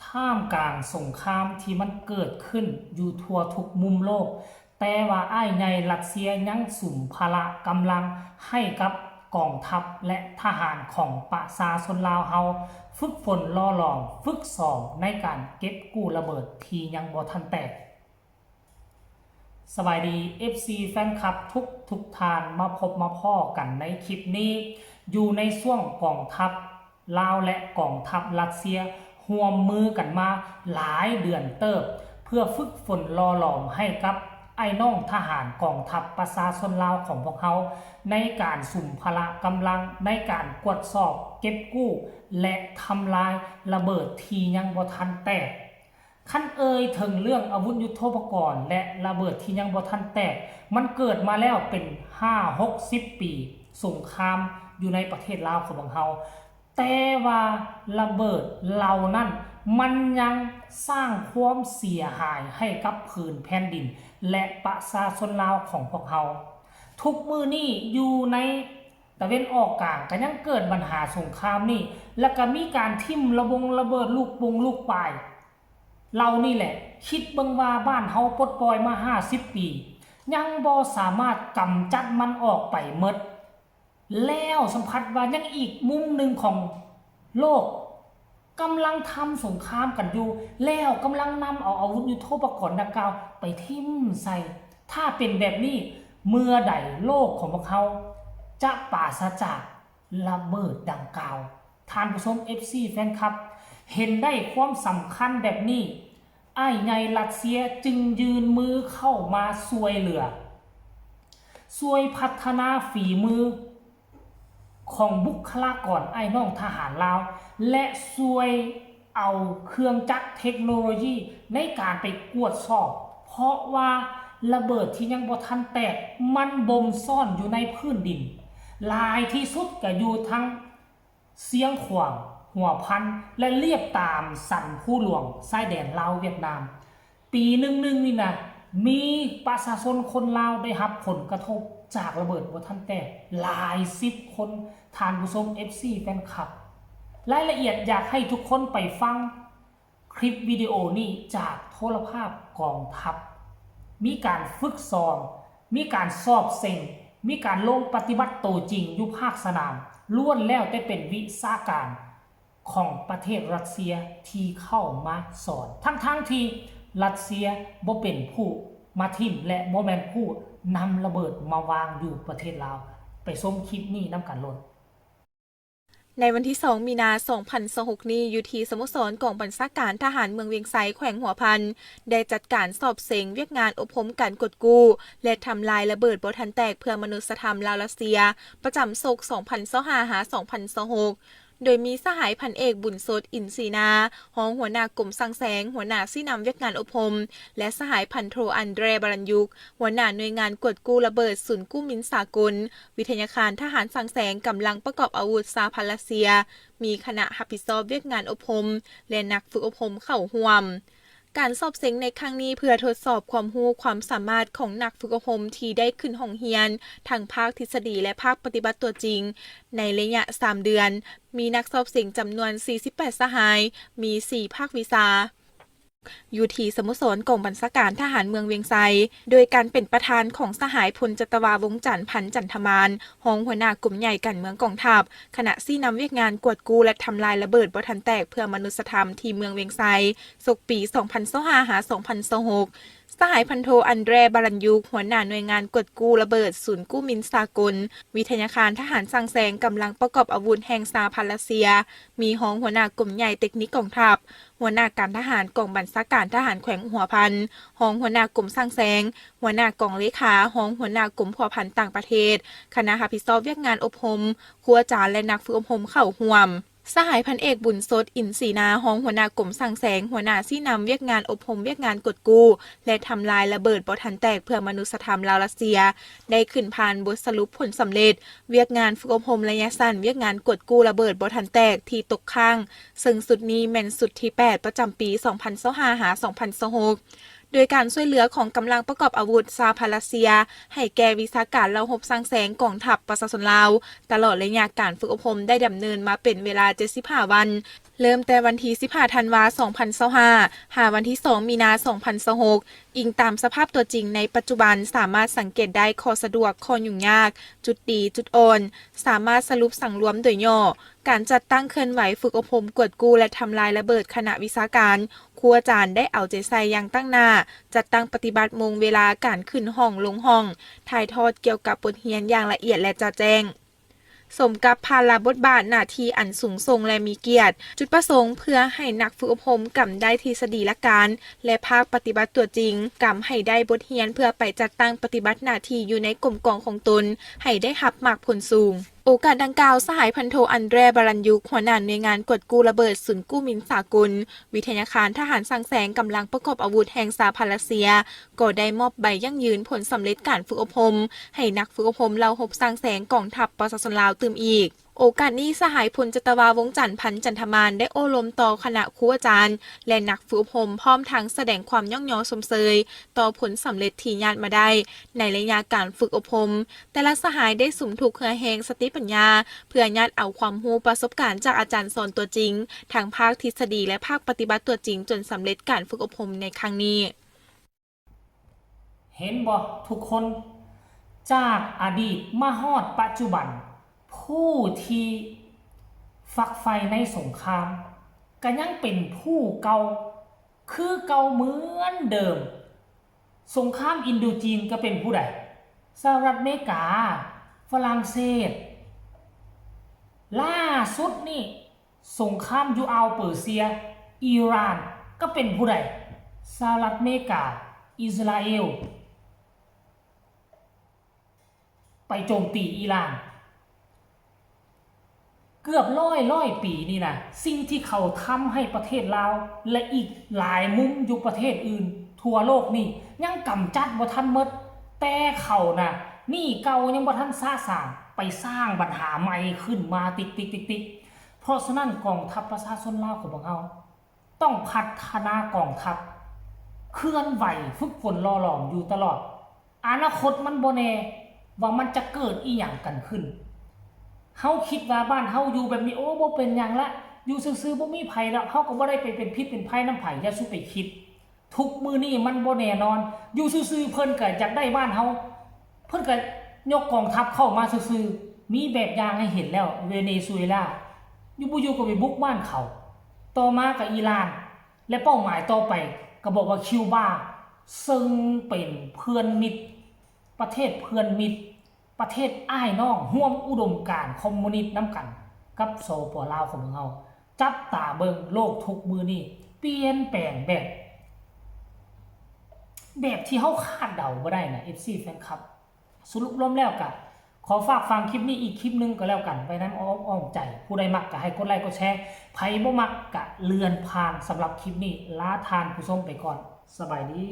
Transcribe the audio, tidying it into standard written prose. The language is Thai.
ท่ามกลางสงครามที่มันเกิดขึ้นอยู่ทั่วทุกมุมโลกแต่ว่าอ้ายใหญ่รัสเซียยังสุ่มพละกำลังให้กับกองทัพและทหารของประชาชนลาวเฮาฝึกฝนล่อหลอมฝึกซ้อมในการเก็บกู้ระเบิดที่ยังบ่ทันแตกสบายดี FC แฟนคลับทุกทานมาพบมาพ่อกันในคลิปนี้อยู่ในช่วงกองทัพลาวและกองทัพรัสเซียร่วมมือกันมาหลายเดือนเติบเพื่อฝึกฝนล่อหลอมให้กับไอ้น้องทหารกองทัพประชาชนลาวของพวกเขาในการสุ่มพละกำลังในการกวดสอบเก็บกู้และทำลายระเบิดที่ยังบ่ทันแตกขั้นถึงเรื่องอาวุธยุทโธปกรณ์และระเบิดที่ยังบ่ทันแตกมันเกิดมาแล้วเป็น5-60 ปีสงครามอยู่ในประเทศลาวของพวกเขาแต่ว่าระเบิดเหล่านั้นมันยังสร้างความเสียหายให้กับผืนแผ่นดินและประชาชนลาวของพวกเขาทุกมือนี้อยู่ในตะเวนออกกลางก็ยังเกิดปัญหาสงครามนี่แล้วก็มีการทิ่มระเบิดลูกปลายเรานี่แหละคิดเบิ่งว่าบ้านเฮาปลดปล่อยมา50 ปียังบ่สามารถกำจัดมันออกไปหมดแล้วสัมผัสว่ายังอีกมุมหนึ่งของโลกกำลังทำสงครามกันอยู่แล้วกำลังนำเอาอาวุธยุทโธปกรณ์ดังกล่าวไปทิ่มใส่ถ้าเป็นแบบนี้เมื่อใดโลกของพวกเขาจะปราศจากระเบิดดังกล่าวท่านผู้ชม FC แฟนคลับเห็นได้ความสำคัญแบบนี้อ้ายใหญ่รัสเซียจึงยืนมือเข้ามาช่วยเหลือช่วยพัฒนาฝีมือของบุคลากรไอ้น้องทหารลาวและช่วยเอาเครื่องจักรเทคโนโลยีในการไปกวดสอบเพราะว่าระเบิดที่ยังบ่ทันแตกมันบ่มซ่อนอยู่ในพื้นดินหลายที่สุดก็อยู่ทั้งเสียงขวางหัวพันและเรียบตามสันผู้หลวงชายแดนลาวเวียดนามปีหนึ่งนี่นะมีประชาชนคนลาวได้รับผลกระทบจากระเบิดบ่ทันแตกหลาย10 คนท่านผู้ชม FC แฟนคลับรายละเอียดอยากให้ทุกคนไปฟังคลิปวิดีโอนี้จากโทรภาพกองทัพมีการฝึกซ้อมมีการสอบเซ็งมีการลงปฏิบัติตัวจริงอยู่ภาคสนามล้วนแล้วแต่เป็นวิชาการของประเทศรัสเซียที่เข้ามาสอนทั้งที่รัสเซียบ่เป็นผู้มาทิ่มและบ่แม่นผู้นำระเบิดมาวางอยู่ประเทศลาวไปชมคลิปนี้นำกันโลดในวันที่ 2 มีนา 2026 นี้อยู่ที่สโมสรกองบัญชาการทหารเมืองเวียงไซแขวงหัวพันได้จัดการสอบเสงเวียกงานอบรมการกดกู้และทำลายระเบิดบ่ทันแตกเพื่อมนุษยธรรมลาวรัสเซียประจำศก 2025-2026 โดยมีสหายพันเอกบุญสดอินทรีนาห้องหัวหน้ากรมสังแสงหัวหน้าซี่นำเวียกงานอบรมและสหายพันโทอันเดรบรัญยุกหัวหน้าหน่วยงานกดกู้ระเบิดศูนย์กู้มินสากลวิทยาคารทหารสังแสงกำลังประกอบอาวุธสาพันรัสเซียมีคณะรับผิดชอบเวียกงานอบรมและนักฝึกอบรมเข้าร่วมการสอบเสงในครั้งนี้เพื่อทดสอบความรู้ความสามารถของนักฝึกอบรมที่ได้ขึ้นห้องเรียนทั้งภาคทฤษฎีและภาคปฏิบัติตัวจริงในระยะ3 เดือนมีนักสอบเสงจำนวน48สหายมี4ภาควิชาอยู่ที่สโมสรกองบัญชาการทหารเมืองเวียงไซโดยการเป็นประธานของสหายพลจัตวาวงศ์จันทร์พันธ์จันทมานรองหัวหน้ากลุ่มใหญ่การเมืองกองทัพขณะซี่นำเวียกงานกวดกู้และทำลายระเบิดบ่ทันแตกเพื่อมนุษยธรรมที่เมืองเวียงไซศกปี 2025-2026สหายพันโทอันเดรบารัญยุกหัวหน้าหน่วยงานกดกู้ระเบิดศูนย์กู้มินสากลวิทยาคารทหารสังแสงกำลังประกอบอาวุธแห่งสาพันรัสเซียมีห้องหัวหน้ากลุ่มใหญ่เทคนิคกองทัพหัวหน้าการทหารกองบัญชาการทหารแขวงหัวพันห้องหัวหน้ากลุ่มสังแสงหัวหน้ากองเลขาห้องหัวหน้ากลุ่มผัวพันต่างประเทศคณะรับผิดชอบเวียกงานอบรมครูอาจารย์และนักฝึกอบรมเข้าร่วมสหายพันเอกบุญสดอินทรีนาห้องหัวหน้ากรมสังแสงหัวหน้าซี่นำเวียกงานอบรมเวียกงานกดกู้และทำลายระเบิดบ่ทันแตกเพื่อมนุษยธรรมลาวรัสเซียได้ขึ้นผ่านบทสรุปผลสำเร็จเวียกงานฝึกอบรมระยะสั้นเวียกงานกดกู้ระเบิดบ่ทันแตกที่ตกค้างซึ่งสุดนี้แม่นสุดที่8ประจำปี 2025-2026โดยการช่วยเหลือของกำลังประกอบอาวุธสหพันธ์รัสเซียให้แก่วิชาการระหบสังแสงกองทัพประชาชนลาวตลอดระยะการฝึกอบรมได้ดำเนินมาเป็นเวลา75 วัน เริ่มแต่วันที่15ธันวาคม2025หาวันที่2มีนาคม2026อิงตามสภาพตัวจริงในปัจจุบันสามารถสังเกตได้ข้อสะดวกข้อยุ่งยากจุดดีจุดอ่อนสามารถสรุปสั่งรวมโดยย่อการจัดตั้งเคลื่อนไหวฝึกอบรมกวดกู้และทำลายระเบิดคณะวิชาการครูอาจารย์ได้เอาใจใส่อย่างตั้งหน้าจัดตั้งปฏิบัติมงเวลาการขึ้นห้องลงห้องถ่ายทอดเกี่ยวกับบทเรียนอย่างละเอียดและจะแจ้งสมกับภาระบทบาทหน้าที่อันสูงส่งและมีเกียรติจุดประสงค์เพื่อให้นักฝึกอบรมกำได้ทฤษฎีหลักการและภาคปฏิบัติตัวจริงกำให้ได้บทเรียนเพื่อไปจัดตั้งปฏิบัติหน้าที่อยู่ในกลุ่มกองของตนให้ได้รับมากผลสูงโอกาสดังกล่าวสหายพันโทอันเดรบารันยุกหัวหน้าหน่วยงานกดกู้ระเบิดศูนย์กู้มินสากลวิทยาคารทหารสังแสงกำลังประกอบอาวุธแห่งสหรัฐเซียก็ได้มอบใบยั่งยืนผลสำเร็จการฝึกอบรมให้นักฝึกอบรมเหล่าหบสังแสงกองทัพประชาชนลาวตื่มอีกโอกาสนี้สหายพลจตวาวงจันทร์พันจันทมานได้โอ้ลมต่อคณะครูอาจารย์และนักฝึกอบรมพร้อมทั้งแสดงความย่องยอสมเสยต่อผลสำเร็จที่ญาติมาได้ในระยะการฝึกอบรมแต่ละสหายได้สุ่มถูกเหือแหงสติปัญญาเพื่อญาติเอาความรู้ประสบการณ์จากอาจารย์สอนตัวจริงทั้งภาคทฤษฎีและภาคปฏิบัติตัวจริงจนสำเร็จการฝึกอบรมในครั้งนี้เห็นบ่ทุกคนจากอดีตมาฮอดปัจจุบันผู้ที่ฝักใฝ่ในสงครามก็ยังเป็นผู้เก่าคือเก่าเหมือนเดิมสงครามอินโดจีนก็เป็นผู้ใดสหรัฐอเมริกาฝรั่งเศสล่าสุดนี่สงครามยูอัลเปอร์เซียอิหร่านก็เป็นผู้ใดสหรัฐอเมริกาอิสราเอลไปโจมตีอิหร่านเกือบร้อยปีนี่นะสิ่งที่เขาทำให้ประเทศลาวและอีกหลายมุมอยู่ประเทศอื่นทั่วโลกนี่ยังกำจัดบ่ทันหมดแต่เขาน่ะนี่เก่ายังบ่ทันสร้างไปสร้างปัญหาใหม่ขึ้นมาติดเพราะฉะนั้นกองทัพประชาชนลาวของพวกเราต้องพัฒนากองทัพเคลื่อนไหวฝึกฝนล่อหลอมอยู่ตลอดอนาคตมันบ่แน่ว่ามันจะเกิดอีหยังกันขึ้นเฮาคิดว่าบ้านเฮาอยู่แบบนี้โอ้บ่เป็นหยังละอยู่ซื่อๆบ่มีภัยแล้วเฮาก็บ่ได้ไปเป็นพิษเป็นภัยนำไผอย่าสุไปคิดทุกมื้อนี้มันบ่แน่นอนอยู่ซื่อๆเพิ่นก็อยากได้บ้านเฮาเพิ่นก็ยกกองทัพเข้ามาซื่อๆมีแบบอย่างให้เห็นแล้วเวเนซุเอลาอยู่บ่อยู่ก็ไปบุกบ้านเขาต่อมาก็อิหร่านและเป้าหมายต่อไปก็บอกว่าคิวบาซึ่งเป็นเพื่อนมิตรประเทศเพื่อนมิตรประเทศอ้ายน้องร่วมอุดมการณ์คอมมิวนิสต์น้ำกันกับสปลาวของเราจับตาเบิ่งโลกทุกมือนี่เปลี่ยนแปลงแบบที่เฮาคาดเดาบ่ได้นะ FC แฟนคลับสรุปรวมแล้วก็ขอฝากฟังคลิปนี้อีกคลิปนึงก็แล้วกันไปนั้นอ้อมใจผู้ใดมักก็ให้กดไลค์กดแชร์ไผบ่มักก็เลื่อนผ่านสำหรับคลิปนี้ลาทานผู้ชมไปก่อนสบายดี